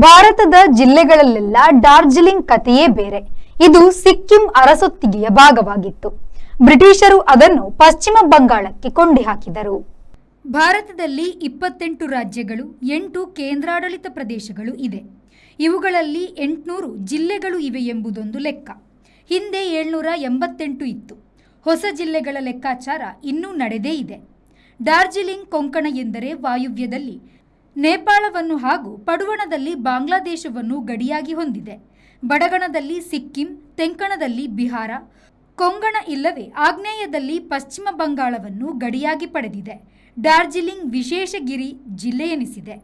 ಭಾರತದ ಜಿಲ್ಲೆಗಳಲ್ಲೆಲ್ಲ ಡಾರ್ಜಿಲಿಂಗ್ ಕಥೆಯೇ ಬೇರೆ. ಇದು ಸಿಕ್ಕಿಂ ಅರಸೊತ್ತಿಗೆಯ ಭಾಗವಾಗಿತ್ತು. ಬ್ರಿಟಿಷರು ಅದನ್ನು ಪಶ್ಚಿಮ ಬಂಗಾಳಕ್ಕೆ ಕೊಂಡಿ ಹಾಕಿದರು. ಭಾರತದಲ್ಲಿ 28 ರಾಜ್ಯಗಳು, 8 ಕೇಂದ್ರಾಡಳಿತ ಪ್ರದೇಶಗಳು ಇದೆ. ಇವುಗಳಲ್ಲಿ 800 ಜಿಲ್ಲೆಗಳು ಇವೆ ಎಂಬುದೊಂದು ಲೆಕ್ಕ. ಹಿಂದೆ 788 ಇತ್ತು. ಹೊಸ ಜಿಲ್ಲೆಗಳ ಲೆಕ್ಕಾಚಾರ ಇನ್ನೂ ನಡೆದೇ ಇದೆ. ಡಾರ್ಜಿಲಿಂಗ್ ಕೊಂಕಣ ಎಂದರೆ ವಾಯುವ್ಯದಲ್ಲಿ ನೇಪಾಳವನ್ನು ಹಾಗೂ ಪಡುವಣದಲ್ಲಿ ಬಾಂಗ್ಲಾದೇಶವನ್ನು ಗಡಿಯಾಗಿ ಹೊಂದಿದೆ. ಬಡಗಣದಲ್ಲಿ ಸಿಕ್ಕಿಂ, ತೆಂಕಣದಲ್ಲಿ ಬಿಹಾರ, ಕೊಂಗಣ ಇಲ್ಲವೇ ಆಗ್ನೇಯದಲ್ಲಿ ಪಶ್ಚಿಮ ಬಂಗಾಳವನ್ನು ಗಡಿಯಾಗಿ ಪಡೆದಿದೆ. ಡಾರ್ಜಿಲಿಂಗ್ ವಿಶೇಷ ಗಿರಿ ಜಿಲ್ಲೆ ಎನಿಸಿದೆ.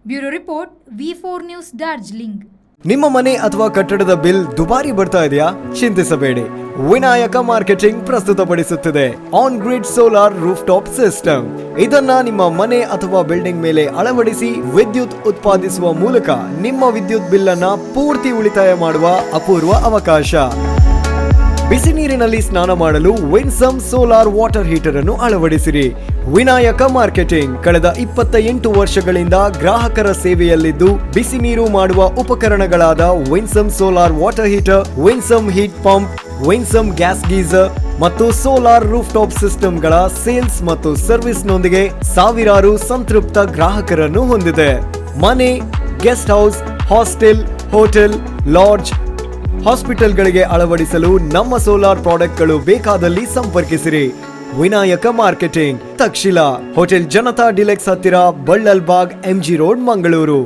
Bureau report, V4 news, Darjeeling. ನಿಮ್ಮ ಮನೆ ಅಥವಾ ಕಟ್ಟಡದ ಬಿಲ್ ದುಬಾರಿ ಬರ್ತಾ ಇದೆಯಾ? ಚಿಂತಿಸಬೇಡಿ. ವಿನಾಯಕ ಮಾರ್ಕೆಟಿಂಗ್ ಪ್ರಸ್ತುತಪಡಿಸುತ್ತಿದೆ on grid solar roof top system. ಇದನ್ನ ನಿಮ್ಮ ಮನೆ ಅಥವಾ ಬಿಲ್ಡಿಂಗ್ ಮೇಲೆ ಅಳವಡಿಸಿ ವಿದ್ಯುತ್ ಉತ್ಪಾದಿಸುವ ಮೂಲಕ ನಿಮ್ಮ ವಿದ್ಯುತ್ ಬಿಲ್ ಅನ್ನ ಪೂರ್ತಿ ಉಳಿತಾಯ ಮಾಡುವ ಅಪೂರ್ವ ಅವಕಾಶ. ಬಿಸಿ ನೀರಿನಲ್ಲಿ ಸ್ನಾನ ಮಾಡಲು ವಿನ್ಸಮ್ ಸೋಲಾರ್ ವಾಟರ್ ಹೀಟರ್ ಅನ್ನು ಅಳವಡಿಸಿರಿ. ವಿನಾಯಕ ಮಾರ್ಕೆಟಿಂಗ್ ಕಳೆದ 28 ವರ್ಷಗಳಿಂದ ಗ್ರಾಹಕರ ಸೇವೆಯಲ್ಲಿದ್ದು, ಬಿಸಿ ನೀರು ಮಾಡುವ ಉಪಕರಣಗಳಾದ Winsome solar water heater, Winsome heat pump, Winsome gas geyser ಮತ್ತು ಸೋಲಾರ್ ರೂಫ್ ಟಾಪ್ ಸಿಸ್ಟಮ್ಗಳ ಸೇಲ್ಸ್ ಮತ್ತು ಸರ್ವಿಸ್ ನೊಂದಿಗೆ ಸಾವಿರಾರು ಸಂತೃಪ್ತ ಗ್ರಾಹಕರನ್ನು ಹೊಂದಿದೆ. ಮನೆ, guest house, hostel, hotel, lodge, ಹಾಸ್ಪಿಟಲ್ಗಳಿಗೆ ಅಳವಡಿಸಲು ನಮ್ಮ ಸೋಲಾರ್ ಪ್ರಾಡಕ್ಟ್ಗಳು ಬೇಕಾದಲ್ಲಿ ಸಂಪರ್ಕಿಸಿರಿ. Vinayaka marketing, Takshila, hotel Janata deluxe ಹತ್ತಿರ, ಬಳ್ಳಲ್ಬಾಗ್, MG ರೋಡ್, ಮಂಗಳೂರು.